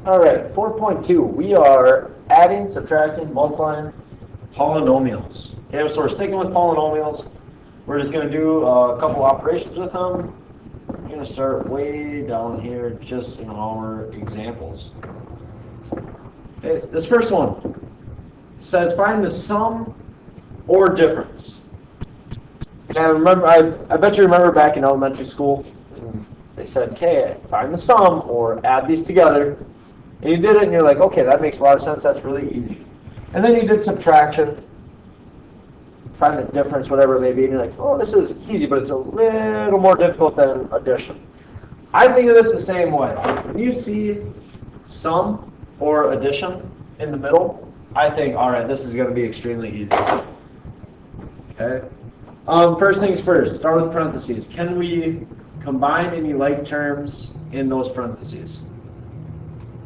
All right, 4.2. We are adding, subtracting, multiplying polynomials. Okay, so we're sticking with polynomials. We're just going to do a couple operations with them. We're going to start way down here just in our examples. Okay, this first one says find the sum or difference. And I bet you remember back in elementary school, they said, okay, find the sum or add these together. And you did it and you're like, okay, that makes a lot of sense, that's really easy. And then you did subtraction, find the difference, whatever it may be, and you're like, oh, this is easy, but it's a little more difficult than addition. I think of this the same way. When you see sum or addition in the middle, I think, all right, this is going to be extremely easy. Okay. First things first, start with parentheses. Can we combine any like terms in those parentheses?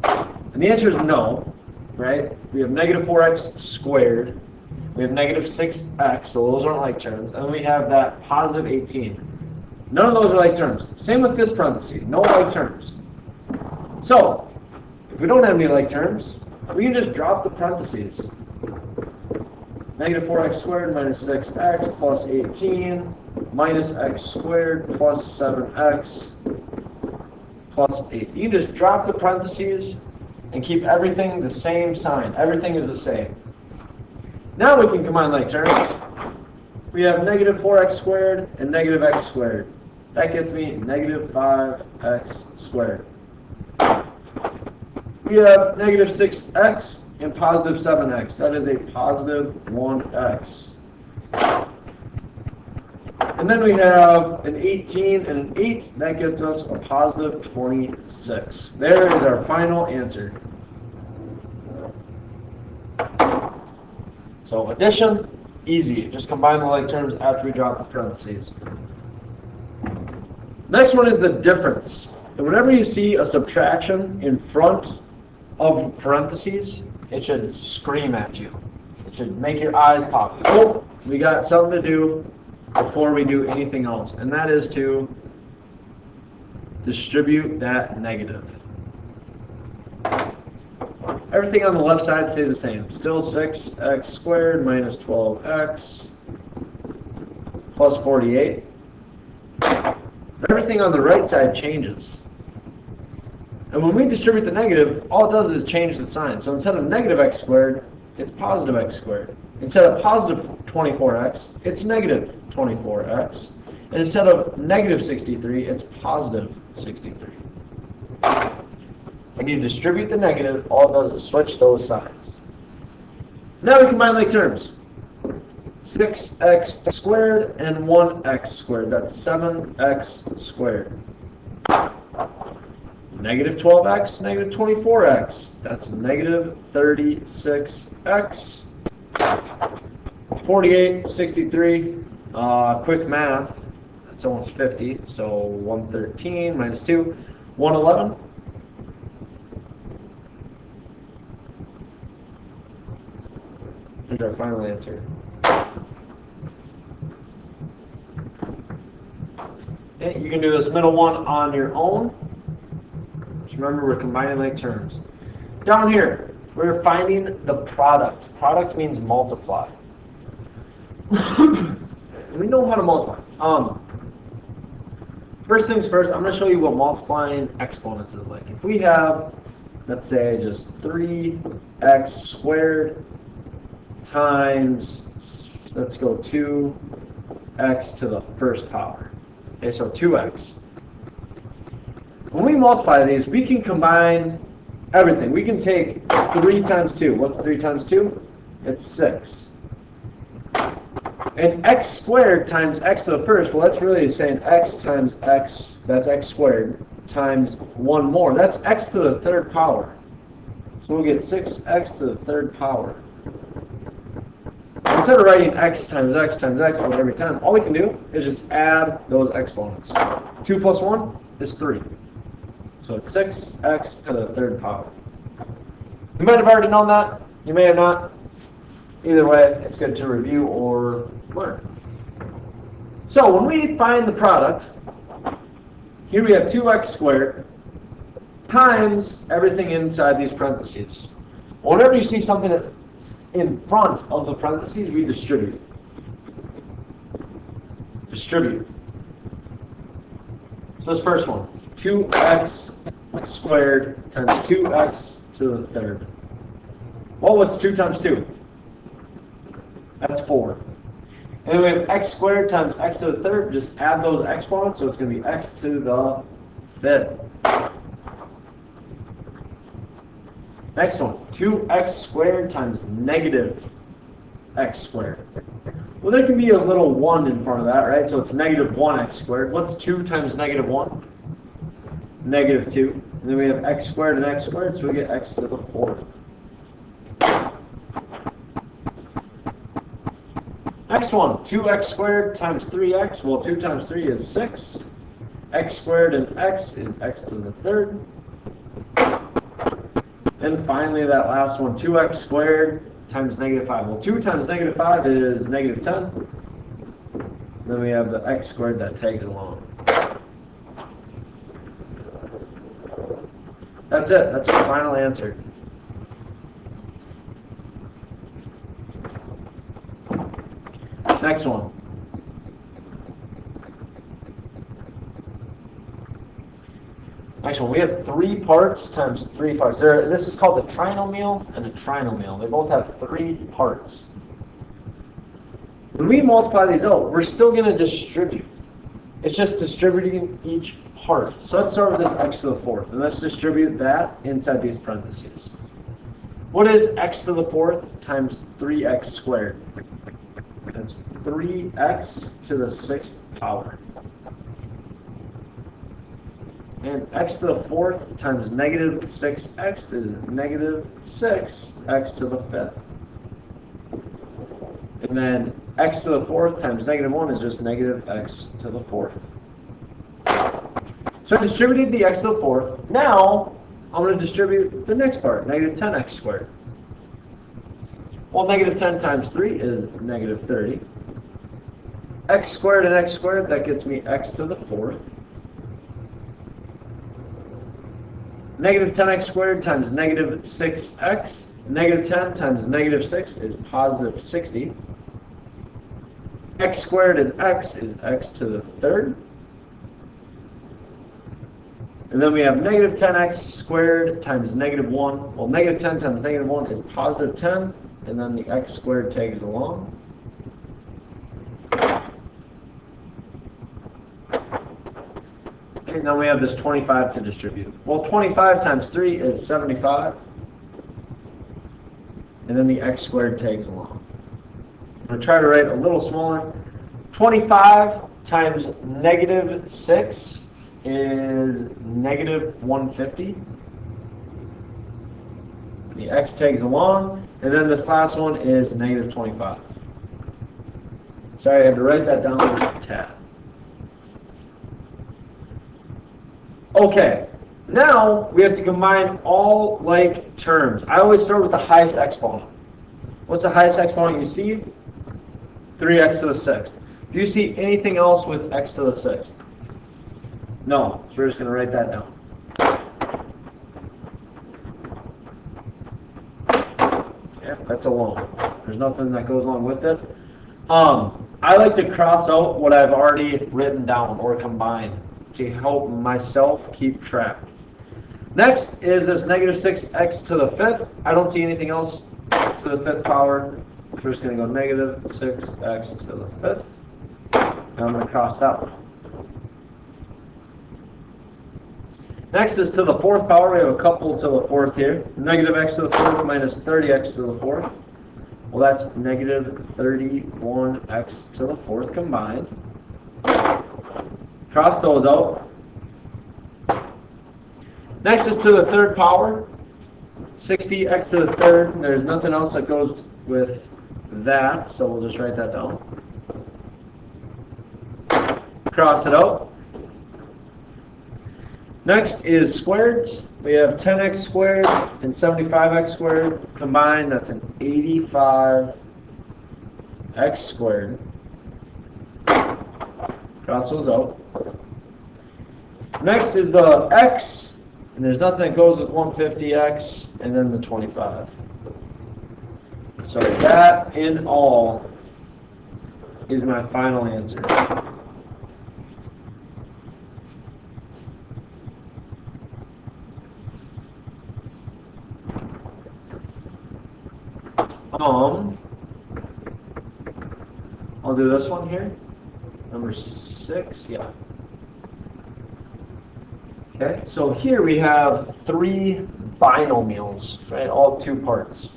And the answer is no, right? We have negative 4x squared. We have negative 6x, so those aren't like terms. And we have that positive 18. None of those are like terms. Same with this parenthesis, no like terms. So, if we don't have any like terms, we can just drop the parentheses. Negative 4x squared minus 6x plus 18 minus x squared plus 7x plus 8. You can just drop the parentheses and keep everything the same sign. Everything is the same. Now we can combine like terms. We have negative 4x squared and negative x squared. That gets me negative 5x squared. We have negative 6x and positive 7x. That is a positive 1x. And then we have an 18 and an 8. That gets us a positive 26. There is our final answer. So addition, easy. Just combine the like terms after we drop the parentheses. Next one is the difference. And whenever you see a subtraction in front of parentheses, it should scream at you. It should make your eyes pop. Oh, we got something to do before we do anything else, and that is to distribute that negative. Everything on the left side stays the same. Still 6x squared minus 12x plus 48. Everything on the right side changes. And when we distribute the negative, all it does is change the sign. So instead of negative x squared, it's positive x squared. Instead of positive 24x, it's negative 24x. And instead of negative 63, it's positive 63. When you distribute the negative, all it does is switch those signs. Now we combine like terms. 6x squared and 1x squared. That's 7x squared. Negative 12x, negative 24x. That's negative 36x. 48, 63. Quick math. That's almost 50. So 113 minus 2. 111. Here's our final answer. Okay, you can do this middle one on your own. Just remember, we're combining like terms. Down here, we're finding the product. Product means multiply. We know how to multiply. First things first, I'm going to show you what multiplying exponents is like. If we have, let's say, just 3x squared times, let's go 2x to the first power. Okay, so 2x. When we multiply these, we can combine everything. We can take 3 times 2. What's 3 times 2? It's 6. And x squared times x to the first, well, that's really saying x times x, that's x squared, times 1 more. That's x to the third power. So we'll get 6x to the third power. Instead of writing x times x times x over every time, all we can do is just add those exponents. 2 plus 1 is 3. So it's 6x to the third power. You might have already known that. You may have not. Either way, it's good to review or learn. So when we find the product, here we have 2x squared times everything inside these parentheses. Whenever you see something in front of the parentheses, we distribute. Distribute. So this first one, 2x squared times 2x to the third. Well, what's 2 times 2? That's 4. And then we have x squared times x to the third. Just add those exponents, so it's going to be x to the fifth. Next one, 2x squared times negative x squared. Well, there can be a little 1 in front of that, right? So it's negative 1x squared. What's 2 times negative 1? Negative 2. And then we have x squared and x squared, so we get x to the fourth. Next one, 2x squared times 3x. Well, 2 times 3 is 6. X squared and x is x to the third. And finally, that last one, 2x squared times negative 5. Well, 2 times negative 5 is negative 10. Then we have the x squared that tags along. That's it. That's our final answer. Next one. Next one. We have 3 parts times 3 parts. This is called the trinomial and a trinomial. They both have 3 parts. When we multiply these out, we're still going to distribute. It's just distributing each part. So let's start with this x to the fourth. And let's distribute that inside these parentheses. What is x to the fourth times 3x squared? That's 3x to the 6th power. And x to the fourth times negative 6x is negative 6x to the 5th. And then x to the fourth times negative 1 is just negative x to the fourth. So I distributed the x to the fourth. Now I'm going to distribute the next part, negative 10x squared. Well, negative 10 times 3 is negative 30. X squared and x squared, that gets me x to the fourth. Negative 10x squared times negative 6x. Negative 10 times negative 6 is positive 60. X squared and x is x to the third. And then we have negative 10x squared times negative 1. Well, negative 10 times negative 1 is positive 10. And then the x squared tags along. And then we have this 25 to distribute. Well, 25 times 3 is 75. And then the x squared tags along. I'm going to try to write a little smaller. 25 times negative 6 is negative 150. The x tags along. And then this last one is negative 25. Sorry, I had to write that down just a tad. Okay, now we have to combine all like terms. I always start with the highest exponent. What's the highest exponent you see? 3x to the 6th. Do you see anything else with x to the 6th? No, so we're just going to write that down. Yeah, that's alone. There's nothing that goes along with it. I like to cross out what I've already written down or combined to help myself keep track. Next is this negative 6x to the 5th. I don't see anything else to the 5th power. We're just going to go negative 6x to the 5th. And I'm going to cross that one. Next is to the 4th power. We have a couple to the 4th here. Negative x to the 4th minus 30x to the 4th. Well, that's negative 31x to the 4th combined. Cross those out. Next is to the 3rd power. 60x to the 3rd. There's nothing else that goes with that, so we'll just write that down. Cross it out. Next is squareds. We have 10x squared and 75x squared combined. That's an 85x squared. Cross those out. Next is the x And there's nothing that goes with 150x and then the 25. So that in all is my final answer. I'll do this one here. Number 6, yeah. Okay, so here we have 3 binomials, right? All 2 parts.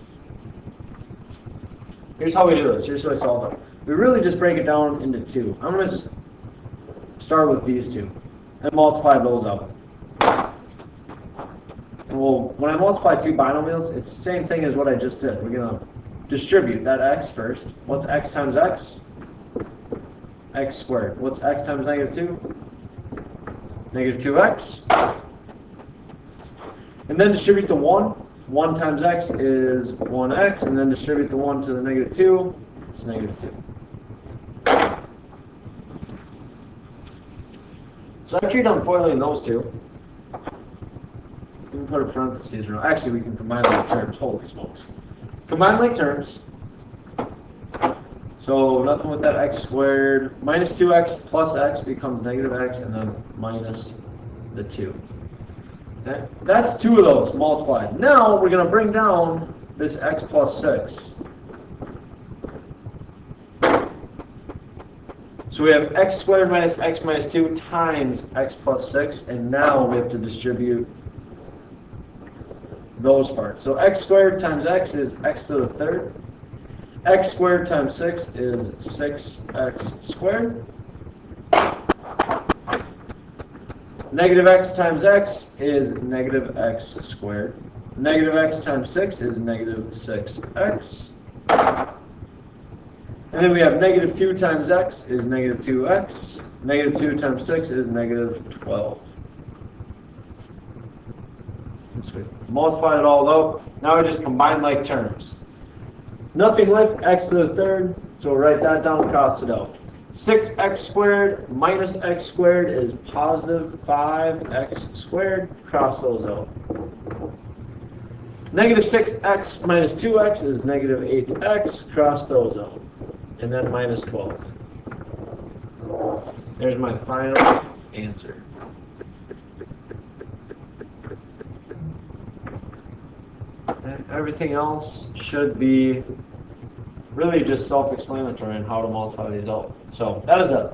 Here's how we do this. Here's how I solve it. We really just break it down into 2. I'm going to start with these 2 and multiply those out. And when I multiply 2 binomials, it's the same thing as what I just did. We're going to distribute that x first. What's x times x? X squared. What's x times negative 2? Negative 2x. And then distribute the 1. 1 times x is 1x, and then distribute the 1 to the negative 2, it's negative 2. So after you're done foiling those 2, we can put a parentheses around. Actually, we can combine like terms. Holy smokes. Combine like terms. So nothing with that x squared. Minus 2x plus x becomes negative x, and then minus the 2. Okay? That's 2 of those multiplied. Now we're going to bring down this x plus 6. So we have x squared minus x minus 2 times x plus 6, and now we have to distribute those parts. So x squared times x is x to the 3rd. X squared times 6 is 6x squared. Negative x times x is negative x squared. Negative x times 6 is negative 6x. And then we have negative 2 times x is negative 2x. Negative 2 times 6 is negative 12. Multiply it all out. Now we just combine like terms. Nothing left, x to the 3rd, so we'll write that down, cross it out. 6x squared minus x squared is positive 5x squared, cross those out. Negative 6x minus 2x is negative 8x, cross those out. And then minus 12. There's my final answer. Everything else should be really just self-explanatory on how to multiply these out. So that is it.